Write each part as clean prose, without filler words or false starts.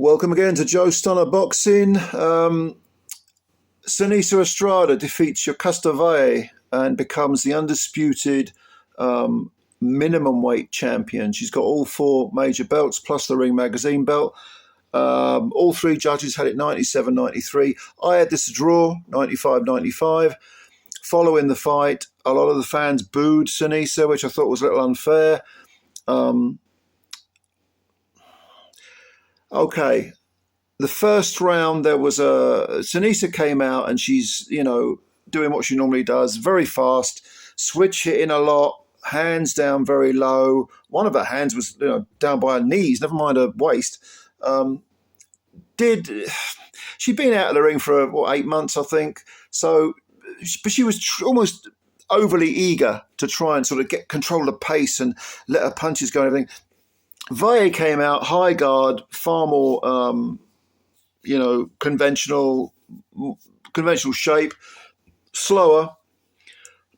Welcome again to Joe Stunner Boxing. Seniesa Estrada defeats YOKASTA VALLE and becomes the undisputed minimum weight champion. She's got all four major belts plus the Ring Magazine belt. All three judges had it 97-93. I had this draw, 95-95. Following the fight, a lot of the fans booed Seniesa, which I thought was a little unfair. Okay, the first round there was Seniesa came out and she's, doing what she normally does, very fast, switch hitting a lot, hands down very low. One of her hands was down by her knees, never mind her waist. She'd been out of the ring for 8 months, I think. So, but she was almost overly eager to try and sort of get control of the pace and let her punches go and everything. Valle came out high guard, far more, conventional shape, slower,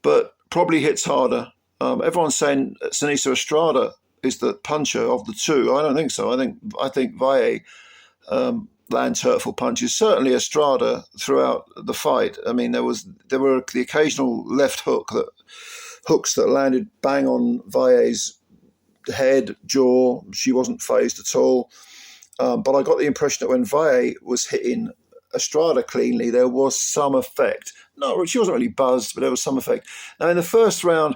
but probably hits harder. Everyone's saying Seniesa Estrada is the puncher of the two. I don't think so. I think Valle lands hurtful punches. Certainly Estrada throughout the fight. I mean, there were the occasional left hooks that landed bang on Valle's head, jaw. She wasn't phased at all. But I got the impression that when Valle was hitting Estrada cleanly, there was some effect. No, she wasn't really buzzed, but there was some effect. Now, in the first round,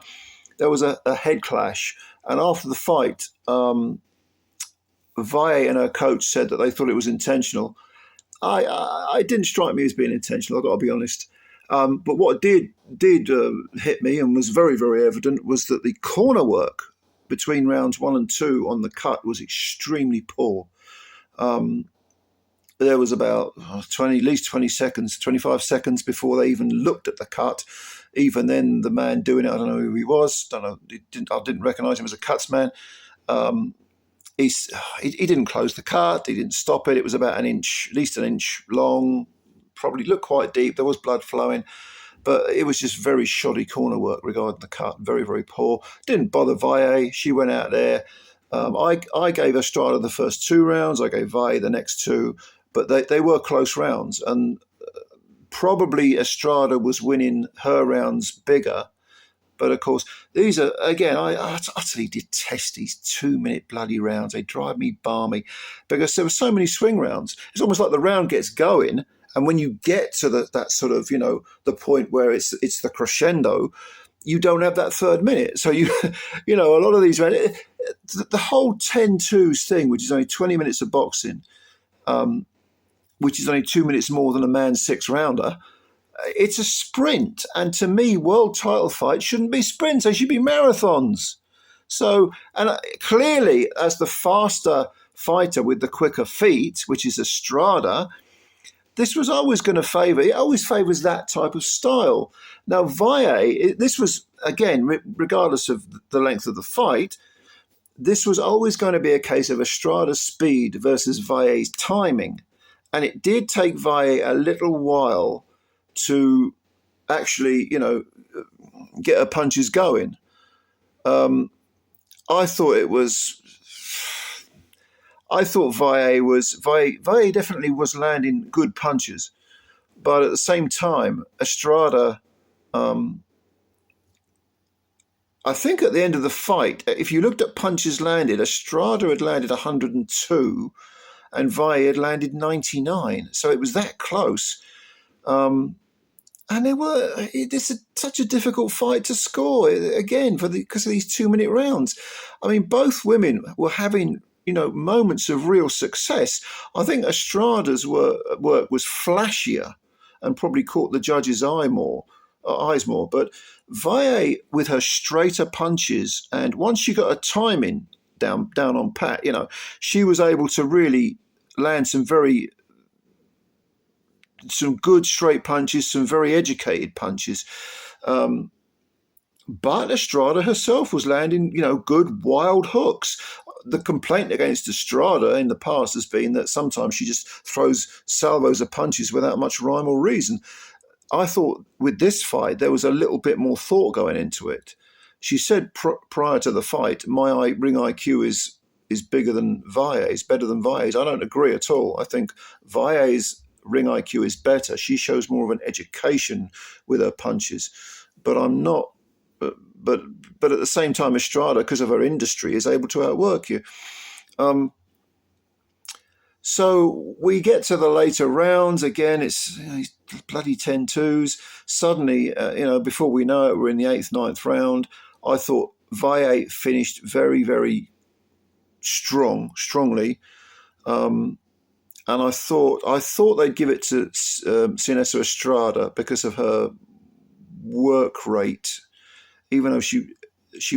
there was a head clash. And after the fight, Valle and her coach said that they thought it was intentional. It didn't strike me as being intentional, I've got to be honest. But what did hit me and was very, very evident was that the corner work between rounds 1 and 2 on the cut was extremely poor. There was about at least 20 seconds, 25 seconds before they even looked at the cut. Even then, the man doing it, I don't know who he was. I didn't recognise him as a cuts man. He didn't close the cut. He didn't stop it. It was about at least an inch long. Probably looked quite deep. There was blood flowing. But it was just very shoddy corner work regarding the cut. Very, very poor. Didn't bother Valle. She went out there. I gave Estrada the first 2 rounds. I gave Valle the next 2. But they were close rounds. And probably Estrada was winning her rounds bigger. But, of course, these are, again, I utterly detest these 2-minute bloody rounds. They drive me balmy because there were so many swing rounds. It's almost like the round gets going. And when you get to that sort of, the point where it's the crescendo, you don't have that third minute. So, a lot of these, the whole 10-2s thing, which is only 20 minutes of boxing, which is only 2 minutes more than a man's 6-rounder, it's a sprint. And to me, world title fights shouldn't be sprints. They should be marathons. So, and clearly, as the faster fighter with the quicker feet, which is Estrada, this was always going to favour. It always favours that type of style. Now, Valle, this was, again, regardless of the length of the fight, this was always going to be a case of Estrada's speed versus Valle's timing. And it did take Valle a little while to actually, get her punches going. I thought Valle definitely was landing good punches, but at the same time, Estrada, I think at the end of the fight, if you looked at punches landed, Estrada had landed 102 and Valle had landed 99. So it was that close. And it's such a difficult fight to score, again, because of these 2-minute rounds. I mean, both women were having, moments of real success. I think Estrada's work was flashier and probably caught the judge's eyes more. But Valle, with her straighter punches, and once she got her timing down on pat, she was able to really land some good straight punches, some very educated punches. But Estrada herself was landing, good wild hooks. The complaint against Estrada in the past has been that sometimes she just throws salvos of punches without much rhyme or reason. I thought with this fight, there was a little bit more thought going into it. She said prior to the fight, my ring IQ is is bigger than Valle's, better than Valle's. I don't agree at all. I think Valle's ring IQ is better. She shows more of an education with her punches, but I'm not. But at the same time, Estrada, because of her industry, is able to outwork you. So we get to the later rounds again. It's bloody 10-2s. Suddenly, before we know it, we're in the 8th, 9th round. I thought Valle finished very, very strongly, and I thought they'd give it to Seniesa Estrada because of her work rate, even though she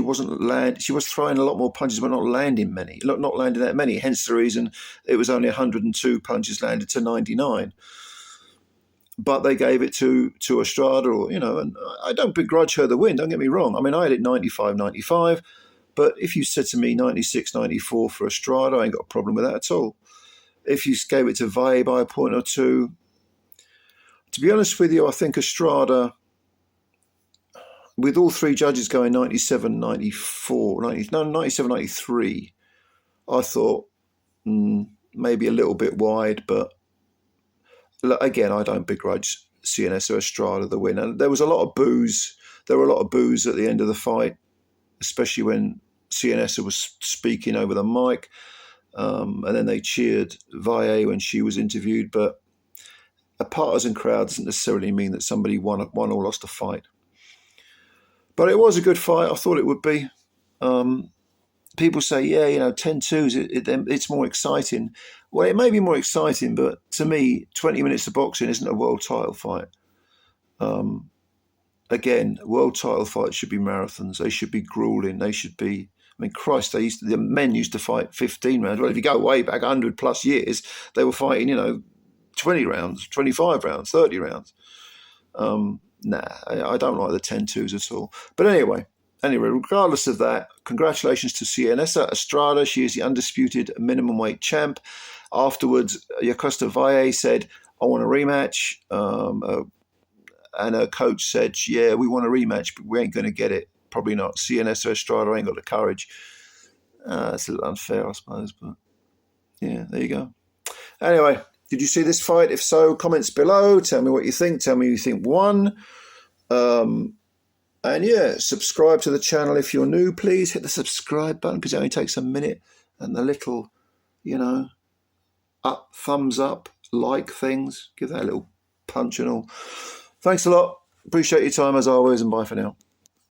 wasn't she was throwing a lot more punches but not landing that many, hence the reason it was only 102 punches landed to 99. But they gave it to Estrada, and I don't begrudge her the win, don't get me wrong. I mean, I had it 95-95, but if you said to me 96-94 for Estrada, I ain't got a problem with that at all. If you gave it to Valle by a point or two, to be honest with you, I think Estrada, with all three judges going 97-94, 97-93, I thought maybe a little bit wide, but again, I don't begrudge Seniesa Estrada the win. And there was a lot of boos. There were a lot of boos at the end of the fight, especially when Seniesa was speaking over the mic. And then they cheered Valle when she was interviewed. But a partisan crowd doesn't necessarily mean that somebody won or lost a fight. But it was a good fight. I thought it would be. People say, 10-2s, it's more exciting. Well, it may be more exciting, but to me, 20 minutes of boxing isn't a world title fight. Again, world title fights should be marathons. They should be grueling. They should be, Christ, the men used to fight 15 rounds. Well, if you go way back 100 plus years, they were fighting, 20 rounds, 25 rounds, 30 rounds. I don't like the 10-2s at all. But anyway, regardless of that, congratulations to Seniesa Estrada. She is the undisputed minimum weight champ. Afterwards, YOKASTA VALLE said, I want a rematch. And her coach said, yeah, we want a rematch, but we ain't going to get it. Probably not. Seniesa Estrada ain't got the courage. It's a little unfair, I suppose. But yeah, there you go. Anyway, did you see this fight? If so, comments below. Tell me what you think. Tell me who you think won. And yeah, subscribe to the channel if you're new. Please hit the subscribe button because it only takes a minute. And the little, thumbs up, like things. Give that a little punch and all. Thanks a lot. Appreciate your time as always, and bye for now.